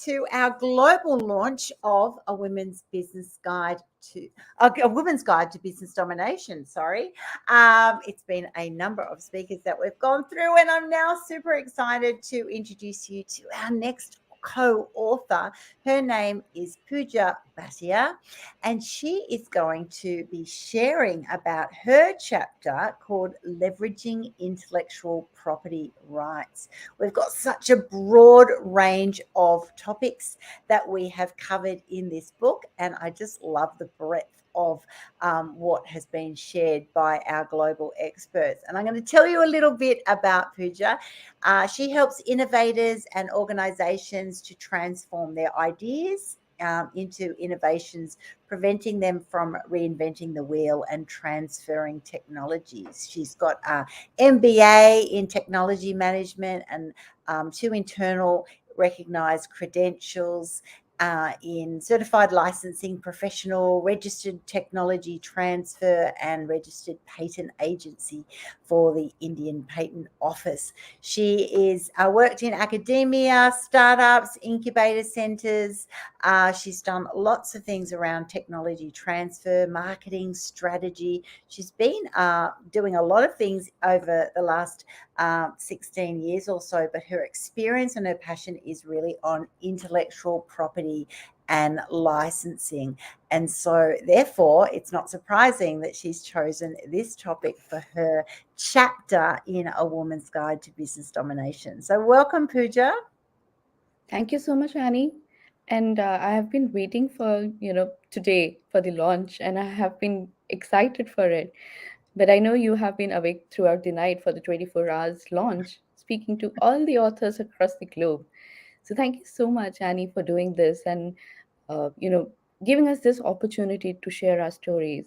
to our global launch of a women's guide to business domination. Sorry, it's been a number of speakers that we've gone through, and I'm now super excited to introduce you to our next co-author. Her name is Pooja Bhatia, and she is going to be sharing about her chapter called Leveraging Intellectual Property Rights. We've got such a broad range of topics that we have covered in this book, and I just love the breadth of what has been shared by our global experts. And I'm going to tell you a little bit about Pooja. She helps innovators and organizations to transform their ideas into innovations, preventing them from reinventing the wheel and transferring technologies. She's got an MBA in technology management and 2 internal recognized credentials in certified licensing professional, registered technology transfer, and registered patent agency for the Indian Patent Office. She is worked in academia, startups, incubator centers. She's done lots of things around technology transfer, marketing, strategy. She's been doing a lot of things over the last 16 years or so, but her experience and her passion is really on intellectual property and licensing. And so therefore, it's not surprising that she's chosen this topic for her chapter in A Woman's Guide to Business Domination. So welcome, Pooja. Thank you so much, Annie. And I have been waiting for, today for the launch, and I have been excited for it. But I know you have been awake throughout the night for the 24 hours launch, speaking to all the authors across the globe. So thank you so much, Annie, for doing this and, uh, you know, giving us this opportunity to share our stories.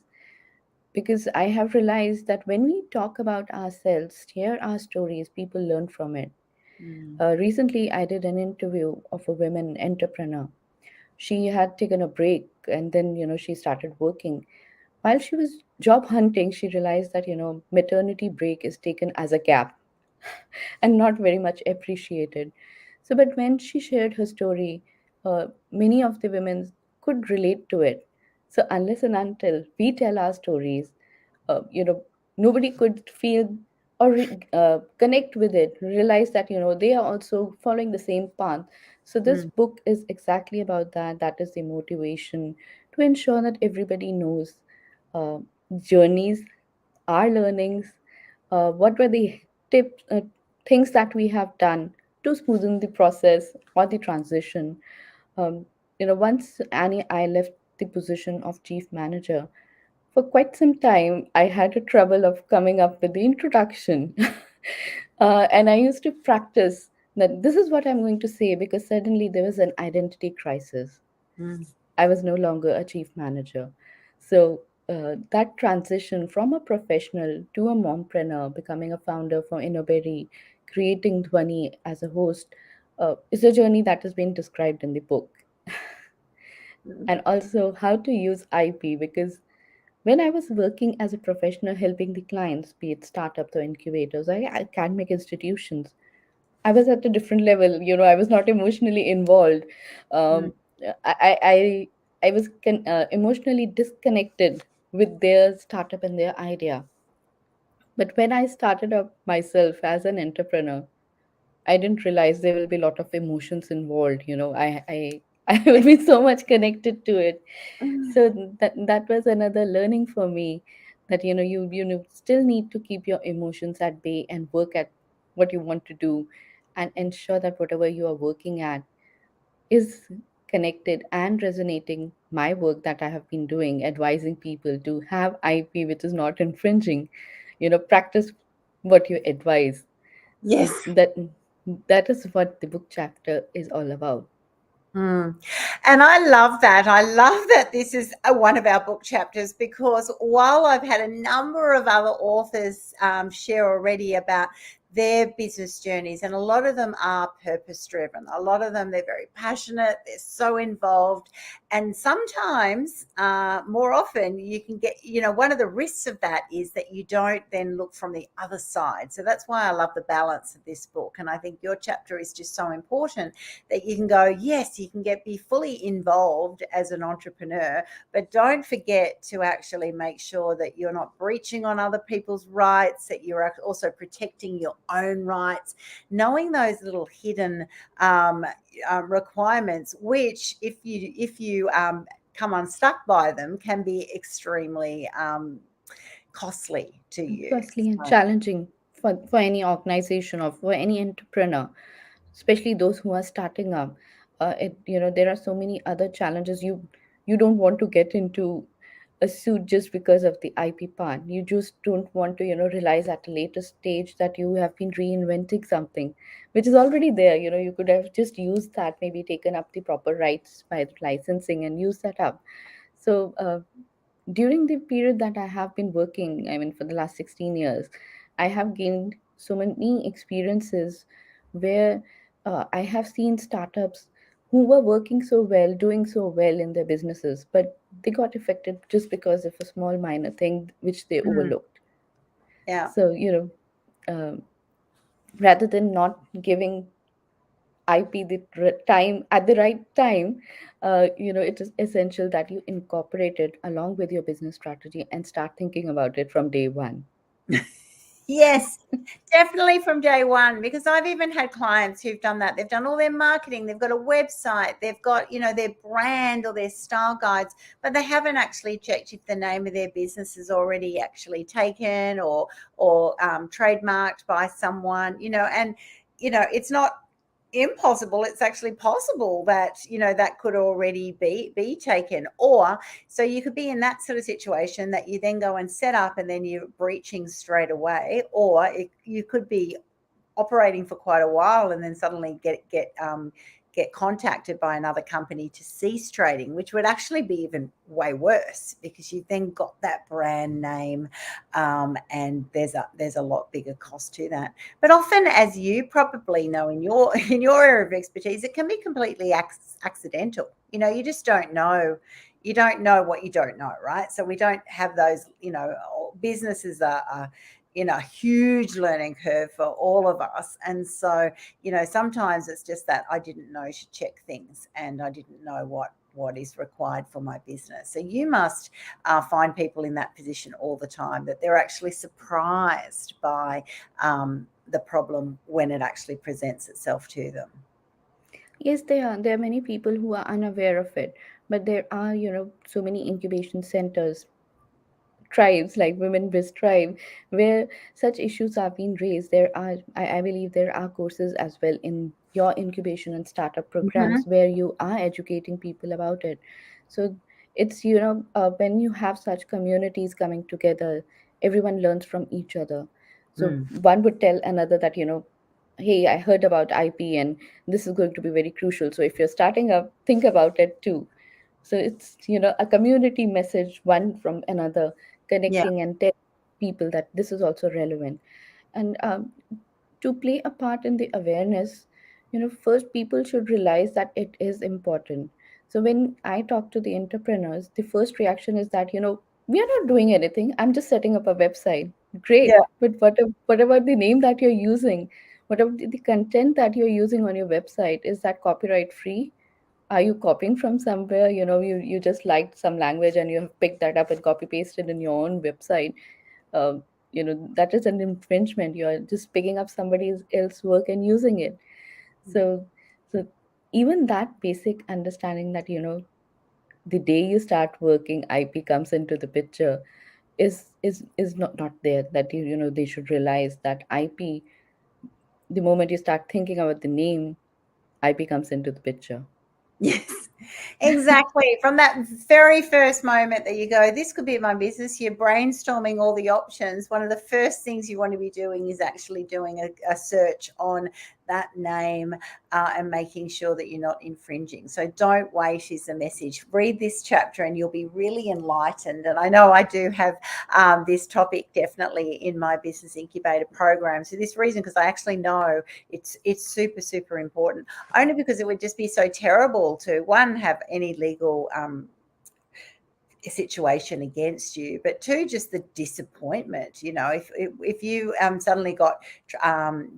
Because I have realized that when we talk about ourselves, share our stories, people learn from it. Mm. Recently, I did an interview of a women entrepreneur. She had taken a break and then, she started working. While she was job hunting, she realized that, maternity break is taken as a gap and not very much appreciated. So, but when she shared her story, many of the women could relate to it. So, unless and until we tell our stories, uh, you know, nobody could feel or connect with it, realize that, they are also following the same path. So, this Mm. book is exactly about that. That is the motivation to ensure that everybody knows uh, journeys, our learnings, what were the tips, things that we have done to smoothen the process or the transition. Um, once Annie, I left the position of chief manager, for quite some time, I had a trouble of coming up with the introduction. And I used to practice that this is what I'm going to say because suddenly there was an identity crisis. Mm. I was no longer a chief manager. So that transition from a professional to a mompreneur, becoming a founder for Innoberry, creating Dhwani as a host, is a journey that has been described in the book. And also how to use IP because when I was working as a professional helping the clients, be it startups or incubators or academic institutions, I was at a different level. I was not emotionally involved. Mm. Um, I was emotionally disconnected with their startup and their idea. But when I started up myself as an entrepreneur, I didn't realize there will be a lot of emotions involved. I will be so much connected to it. Mm. So that was another learning for me that still need to keep your emotions at bay and work at what you want to do and ensure that whatever you are working at is connected and resonating my work that I have been doing, advising people to have IP which is not infringing, practice what you advise. So Yes. that is what the book chapter is all about. Mm. And I love that. I love that this is one of our book chapters because while I've had a number of other authors share already about their business journeys, and a lot of them are purpose driven. A lot of them, they're very passionate, they're so involved, and sometimes, more often, you can get, one of the risks of that is that you don't then look from the other side. So that's why I love the balance of this book, and I think your chapter is just so important, that you can go, yes, you can be fully involved as an entrepreneur, but don't forget to actually make sure that you're not breaching on other people's rights, that you're also protecting your own rights, knowing those little hidden requirements, which if you come unstuck by them, can be extremely costly to you. Costly and So, challenging for any organization or for any entrepreneur, especially those who are starting up. There are so many other challenges. You don't want to get into a suit just because of the IP part. You just don't want to realize at a later stage that you have been reinventing something which is already there. You could have just used that, maybe taken up the proper rights by the licensing and use that up. So during the period that I have been working, I mean, for the last 16 years, I have gained so many experiences where I have seen startups who were working so well, doing so well in their businesses, but they got affected just because of a small minor thing which they mm, overlooked. yeah. So, rather than not giving IP the time at the right time, it is essential that you incorporate it along with your business strategy and start thinking about it from day one. Yes, definitely from day one, because I've even had clients who've done that. They've done all their marketing, they've got a website, they've got, their brand or their style guides, but they haven't actually checked if the name of their business is already actually taken or trademarked by someone, and it's not impossible, it's actually possible that that could already be taken. Or so you could be in that sort of situation that you then go and set up and then you're breaching straight away, or you could be operating for quite a while and then suddenly get contacted by another company to cease trading, which would actually be even way worse, because you've then got that brand name, and there's a lot bigger cost to that. But often, as you probably know in your in your area of expertise, it can be completely accidental. You just don't know. You don't know what you don't know, right? So we don't have those. Businesses are a huge learning curve for all of us. And so, sometimes it's just that I didn't know to check things, and I didn't know what is required for my business. So you must find people in that position all the time, that they're actually surprised by the problem when it actually presents itself to them. Yes, there are many people who are unaware of it, but there are so many incubation centers, tribes like Women Biz Tribe, where such issues are being raised. I believe there are courses as well in your incubation and startup programs Hmm. where you are educating people about it. So it's when you have such communities coming together, everyone learns from each other. So Mm. one would tell another that hey, I heard about IP and this is going to be very crucial. So if you're starting up, think about it too. So it's a community message, one from another, Yeah. connecting and telling people that this is also relevant. And to play a part in the awareness, first people should realize that it is important. So when I talk to the entrepreneurs, the first reaction is that we are not doing anything, I'm just setting up a website. Great, Yeah. but what about the name that you're using? What about the content that you're using on your website? Is that copyright free? Are you copying from somewhere? You just liked some language and you have picked that up and copy pasted in your own website. That is an infringement. You're just picking up somebody else's work and using it. So so even that basic understanding that the day you start working, IP comes into the picture, is not there. That they should realize that IP, the moment you start thinking about the name, IP comes into the picture. Yes, exactly. From that very first moment that you go, this could be my business, you're brainstorming all the options. One of the first things you want to be doing is actually doing a search on that name, and making sure that you're not infringing. So don't waste is the message. Read this chapter and you'll be really enlightened. And I know I do have this topic definitely in my business incubator program. So this reason, because I actually know it's super super important. Only because it would just be so terrible to one have any legal situation against you, but two, just the disappointment. If you suddenly got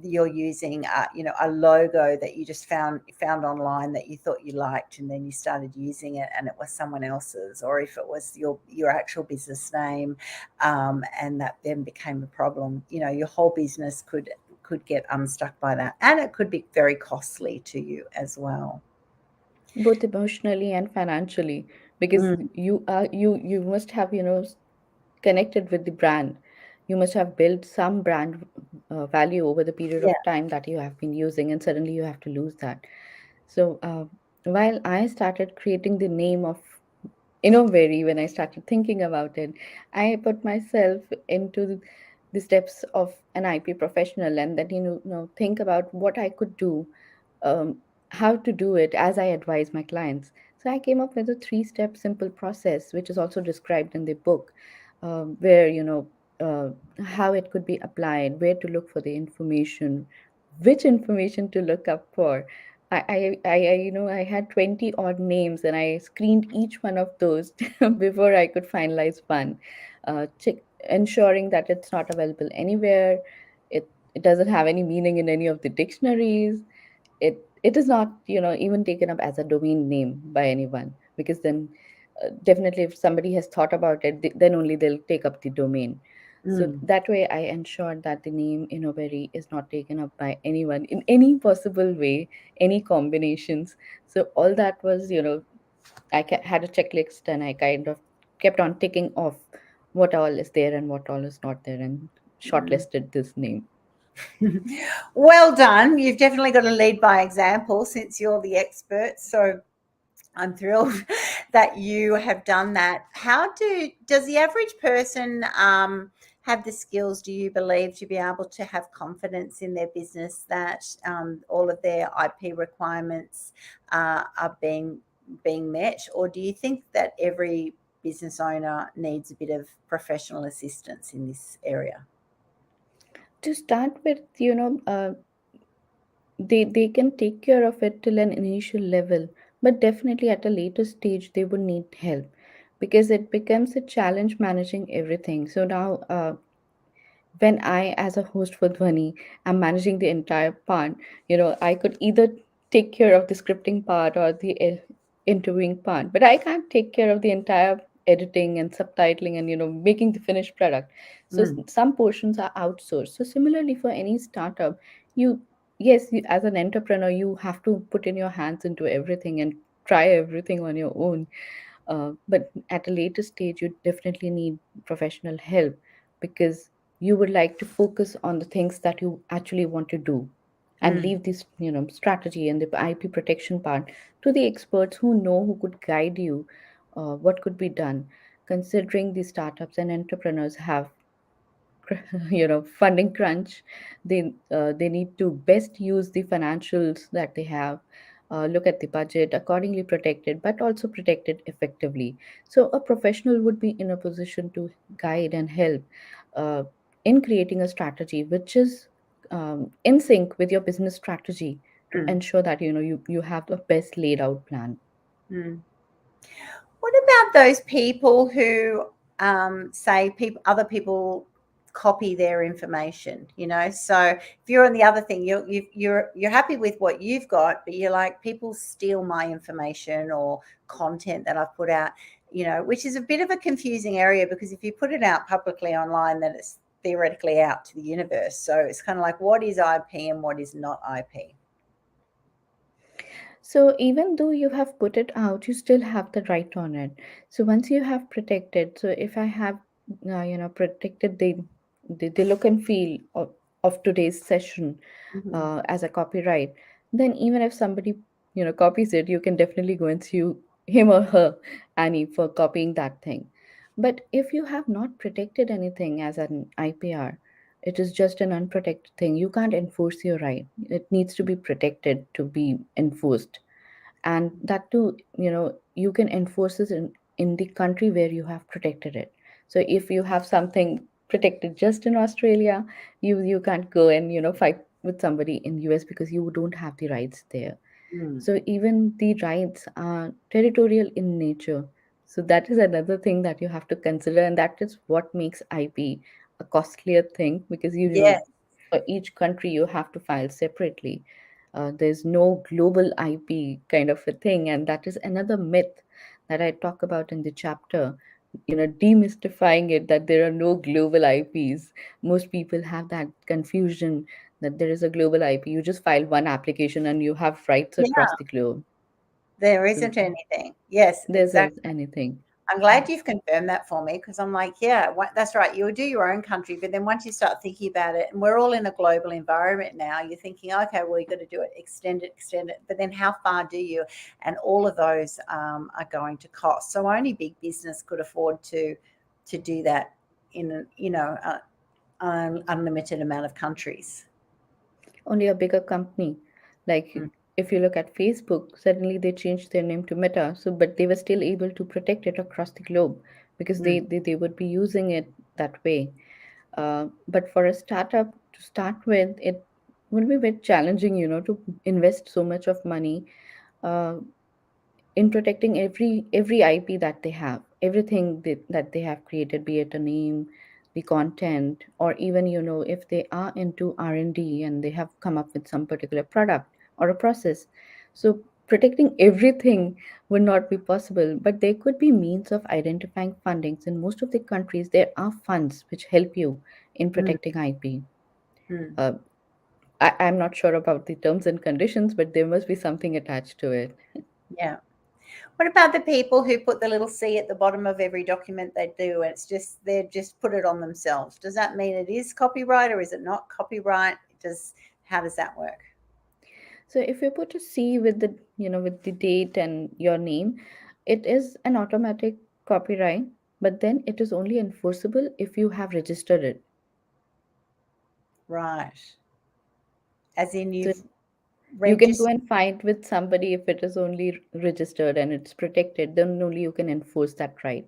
you're using a logo that you just found online that you thought you liked, and then you started using it and it was someone else's, or if it was your actual business name, and that then became a problem, your whole business could get unstuck by that, and it could be very costly to you as well. both emotionally and financially, because Mm, you must have connected with the brand. You must have built some brand value over the period yeah. of time that you have been using, and suddenly you have to lose that. So while I started creating the name of Innovary, when I started thinking about it, I put myself into the steps of an IP professional, and then think about what I could do, um, how to do it as I advise my clients. So I came up with a three-step simple process, which is also described in the book, where uh, how it could be applied, where to look for the information, which information to look up for. I had 20 odd names, and I screened each one of those before I could finalize one, check, ensuring that it's not available anywhere. It doesn't have any meaning in any of the dictionaries. It is not even taken up as a domain name by anyone, because then definitely if somebody has thought about it, then only they'll take up the domain. So Mm, that way I ensured that the name Innoberry is not taken up by anyone in any possible way, any combinations. So all that was, had a checklist, and I kind of kept on ticking off what all is there and what all is not there, and mm. shortlisted this name. Well done. You've definitely got to lead by example since you're the expert. So I'm thrilled that you have done that. Does the average person have the skills, do you believe, to be able to have confidence in their business that all of their IP requirements are being met? Or do you think that every business owner needs a bit of professional assistance in this area? To start with, they can take care of it till an initial level, but definitely at a later stage they would need help, because it becomes a challenge managing everything. So now, when I, as a host for Dhwani, am managing the entire part, I could either take care of the scripting part or the interviewing part, but I can't take care of the entire editing and subtitling and making the finished product. So Mm, some portions are outsourced. So similarly, for any startup, you yes, as an entrepreneur, you have to put in your hands into everything and try everything on your own. But at a later stage, you definitely need professional help, because you would like to focus on the things that you actually want to do, and mm, leave this strategy and the IP protection part to the experts who know, who could guide you what could be done, considering the startups and entrepreneurs have funding crunch. They need to best use the financials that they have, look at the budget, accordingly protected, but also protected effectively. So a professional would be in a position to guide and help uh, in creating a strategy which is in sync with your business strategy, to mm, ensure that you have the best laid out plan. mm. What about those people who say other people copy their information? So if you're on the other thing, you're happy with what you've got, but you're like, people steal my information or content that I've put out. Which is a bit of a confusing area, because if you put it out publicly online, then it's theoretically out to the universe. So it's kind of like, what is IP and what is not IP? So even though you have put it out, you still have the right on it. So once you have protected, so if I have, protected the look and feel of today's session Hmm. as a copyright, then even if somebody copies it, you can definitely go and sue him or her, Annie, for copying that thing. But if you have not protected anything as an IPR, It is just an unprotected thing. You can't enforce your right. It needs to be protected to be enforced. And that too, you can enforce this in the country where you have protected it. So if you have something protected just in Australia, you can't go and fight with somebody in US because you don't have the rights there. Mm. So even the rights are territorial in nature. So that is another thing that you have to consider, and that is what makes IP a costlier thing, because Yes. for each country you have to file separately. There's no global IP kind of a thing, and that is another myth that I talk about in the chapter. Demystifying it, that there are no global IPs. Most people have that confusion that there is a global IP. You just file one application and you have rights across Yeah. the globe. There So isn't anything. Yes, this exactly. is anything. I'm glad you've confirmed that for me because I'm like, yeah, that's right. You do your own country, but then once you start thinking about it, and we're all in a global environment now, you're thinking, okay, well, you got to do it, extend it. But then how far do you? And all of those are going to cost. So only big business could afford to do that in an unlimited amount of countries. Only a bigger company. Like, Mm, if you look at Facebook, suddenly they changed their name to Meta. So, but they were still able to protect it across the globe because mm. they would be using it that way. But for a startup to start with, it would be a bit challenging, to invest so much of money uh, in protecting every IP that they have, everything that they have created, be it a name, the content, or even if they are into R&D and they have come up with some particular product or a process. So protecting everything would not be possible, but there could be means of identifying fundings. In most of the countries, there are funds which help you in Mm, protecting IP. mm. uh, I'm not sure about the terms and conditions, but there must be something attached to it. Yeah. What about the people who put the little C at the bottom of every document they do, and it's just they just put it on themselves? Does that mean it is copyright or is it not copyright? Does How does that work? So if you put a C with the date and your name, it is an automatic copyright, but then it is only enforceable if you have registered it. Right. As in So you've you can go registered. and fight with somebody if it is only registered and it's protected, then only you can enforce that right.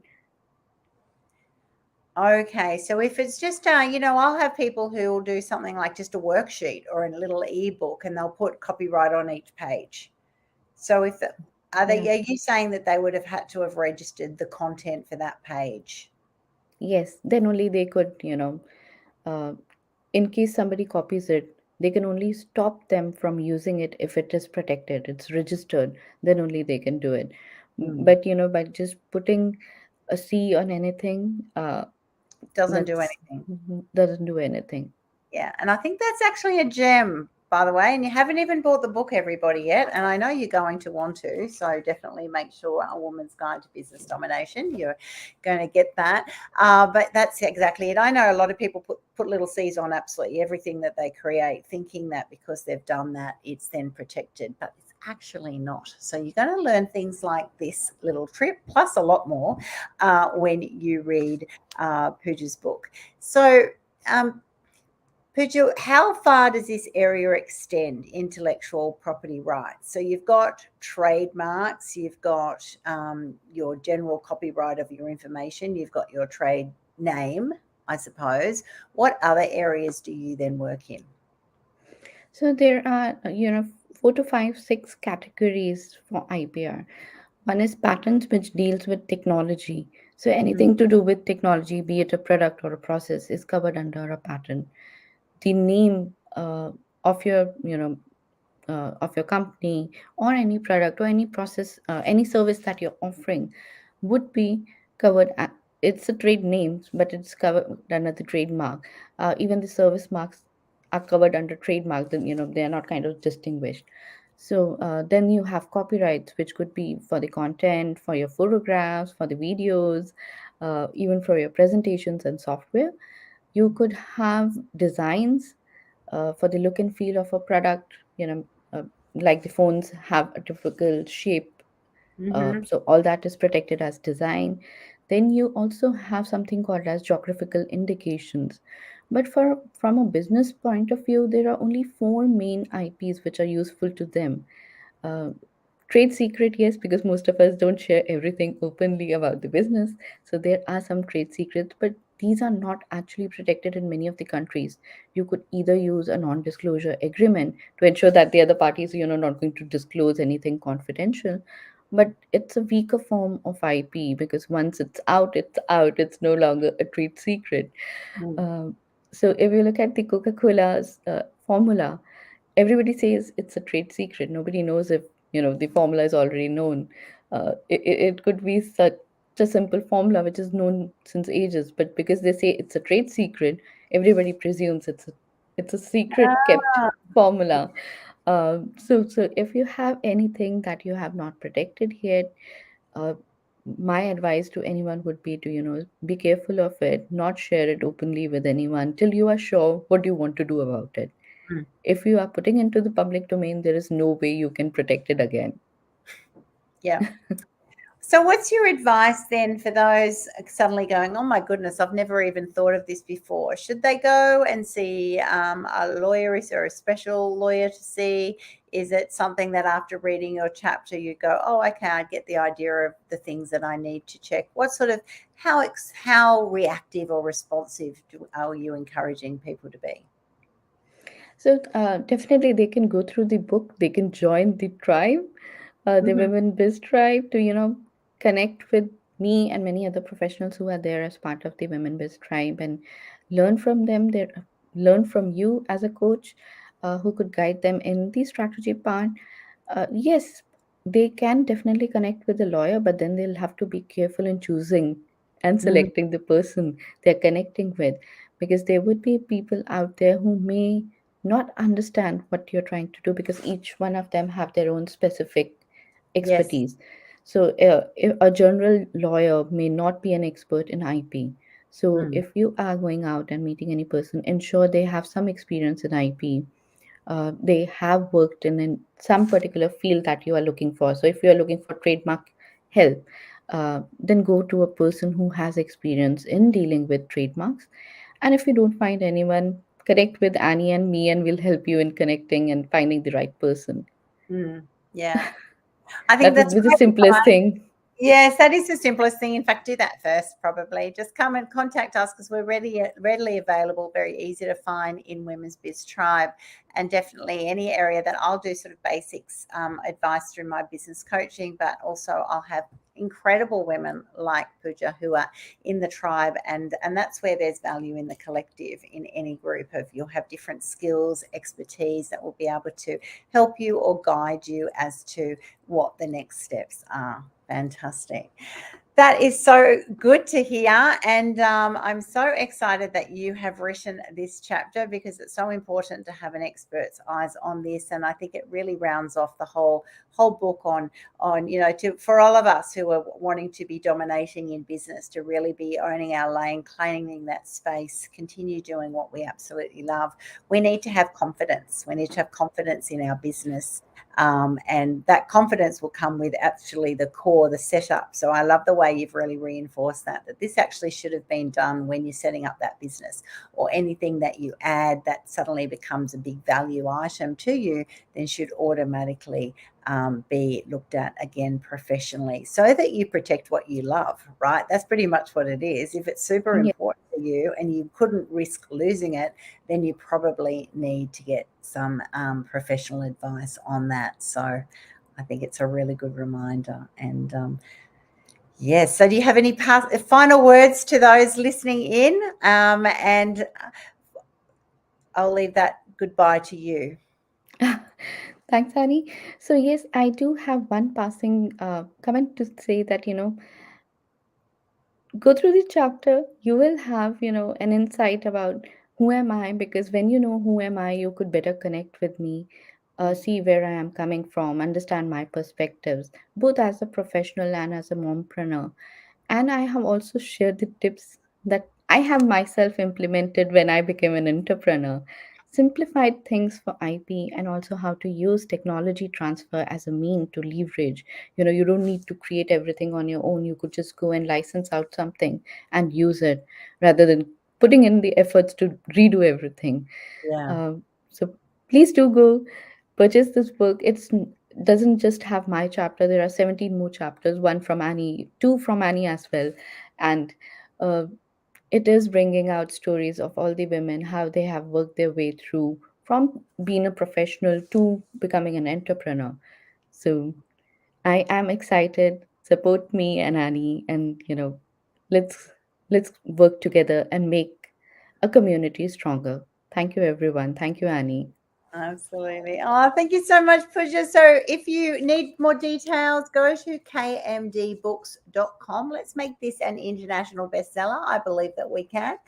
Okay, so if it's just, I'll have people who will do something like just a worksheet or a little ebook, and they'll put copyright on each page. So if Yeah. are you saying that they would have had to have registered the content for that page? Yes, then only they could, uh, in case somebody copies it, they can only stop them from using it if it is protected, it's registered, then only they can do it. Mm. But by just putting a C on anything, Doesn't do that's anything. doesn't do anything. Yeah, and I think that's actually a gem, by the way. And you haven't even bought the book, everybody, yet. And I know you're going to want to, so definitely make sure A Woman's Guide to Business Domination. You're going to get that. But that's exactly it. I know a lot of people put little C's on absolutely everything that they create, thinking that because they've done that, it's then protected. But it's actually not. So you're going to learn things like this little trip, plus a lot more, when you read Pooja's book. So. Um, Pooja, how far does this area extend, intellectual property rights? So you've got trademarks, you've got your general copyright of your information, you've got your trade name, I suppose. What other areas do you then work in? So there are, 4 to 5, 6 categories for IPR. One is patents, which deals with technology. So Mm, anything to do with technology, be it a product or a process, is covered under a patent. The name of your company, or any product or any process, any service that you're offering, would be covered it's a trade name, but it's covered under the trademark. Even the service marks are covered under trademark, then they are not kind of distinguished. So then you have copyrights, which could be for the content, for your photographs, for the videos, even for your presentations and software. You could have designs for the look and feel of a product, like the phones have a typical shape, Mm-hmm. So all that is protected as design. Then you also have something called as geographical indications. But from a business point of view, there are only four main IPs which are useful to them. Uh, Trade secret, yes, because most of us don't share everything openly about the business. So there are some trade secrets, but these are not actually protected in many of the countries. You could either use a non-disclosure agreement to ensure that the other parties, not going to disclose anything confidential. But it's a weaker form of IP because once it's out, it's out. It's no longer a trade secret. Mm. Um, so if you look at the Coca-Cola's formula, everybody says it's a trade secret. Nobody knows if the formula is already known. It could be such a simple formula which is known since ages, but because they say it's a trade secret, everybody presumes it's a secret kept Ah, formula. So if you have anything that you have not protected yet, uh, my advice to anyone would be to be careful of it, not share it openly with anyone till you are sure what you want to do about it. mm. If you are putting into the public domain, there is no way you can protect it again. Yeah. So, what's your advice then for those suddenly going, "Oh my goodness, I've never even thought of this before"? Should they go and see a lawyer? Is there a special lawyer to see? Is it something that after reading your chapter you go, "Oh, okay, I get the idea of the things that I need to check"? What sort of how reactive or responsive are you encouraging people to be? So definitely they can go through the book, they can join the tribe, the Hmm. Women Biz tribe, to connect with me and many other professionals who are there as part of the Women Biz tribe, and learn from them. Learn from you as a coach, who could guide them in the strategy part. Yes, they can definitely connect with the lawyer, but then they'll have to be careful in choosing and Mm. selecting the person they're connecting with, because there would be people out there who may not understand what you're trying to do, because each one of them have their own specific Yes. expertise. So a general lawyer may not be an expert in IP. So Mm. if you are going out and meeting any person, ensure they have some experience in IP. They have worked in some particular field that you are looking for. So if you are looking for trademark help, then go to a person who has experience in dealing with trademarks. And if you don't find anyone, connect with Annie and me, and we'll help you in connecting and finding the right person. Mm. Yeah. I think That would that's be the great simplest advice. thing. Yes, that is the simplest thing. In fact, do that first, probably. Just come and contact us because we're readily available, very easy to find in Women's Biz Tribe. And definitely any area that I'll do sort of basics advice through my business coaching, but also I'll have incredible women like Pooja who are in the tribe, and that's where there's value in the collective. In any group of, you'll have different skills, expertise that will be able to help you or guide you as to what the next steps are. Fantastic. That is so good to hear. And I'm so excited that you have written this chapter because it's so important to have an expert's eyes on this. And I think it really rounds off the whole book on for all of us who are wanting to be dominating in business, to really be owning our lane, claiming that space, continue doing what we absolutely love. We need to have confidence. We need to have confidence in our business, and that confidence will come with actually the core, the setup. So I love the way you've really reinforced that this actually should have been done when you're setting up that business, or anything that you add that suddenly becomes a big value item to you, then should automatically be looked at again professionally, so that you protect what you love, right? That's pretty much what it is. If it's super Yeah. important for you and you couldn't risk losing it, then you probably need to get some professional advice on that. So I think it's a really good reminder. And yes, so do you have any final words to those listening in? And I'll leave that goodbye to you. Thanks, Annie. So yes, I do have one passing comment to say that go through the chapter, you will have an insight about who am I, because when you know who am I, you could better connect with me, see where I am coming from, understand my perspectives, both as a professional and as a mompreneur. And I have also shared the tips that I have myself implemented when I became an entrepreneur. simplified things for IP, and also how to use technology transfer as a mean to leverage. You don't need to create everything on your own. You could just go and license out something and use it rather than putting in the efforts to redo everything. Yeah. So please do go purchase this book. It's doesn't just have my chapter. There are 17 more chapters, one from Annie, two from Annie as well. And uh, it is bringing out stories of all the women, how they have worked their way through from being a professional to becoming an entrepreneur. So I am excited. Support me and Annie, and let's let's work together and make a community stronger. Thank you, everyone. Thank you, Annie. Absolutely. Oh, thank you so much, Pooja. So if you need more details, go to kmdbooks.com. Let's make this an international bestseller. I believe that we can.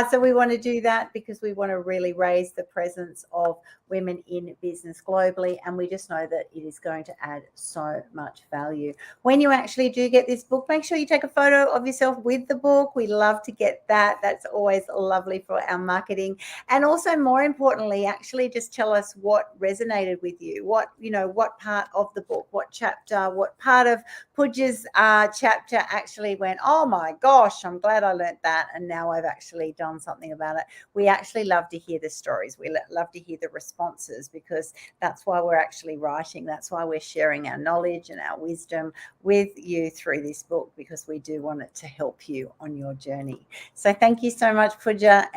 So we want to do that because we want to really raise the presence of women in business globally. And we just know that it is going to add so much value. When you actually do get this book, make sure you take a photo of yourself with the book. We love to get that. That's always lovely for our marketing. And also, more importantly, actually just tell us what resonated with you, what part of the book, what chapter, what part of Pooja's chapter actually went, oh my gosh, I'm glad I learnt that, and now I've actually done something about it. We actually love to hear the stories. We love to hear the responses, because that's why we're actually writing. That's why we're sharing our knowledge and our wisdom with you through this book, because we do want it to help you on your journey. So thank you so much, Pooja.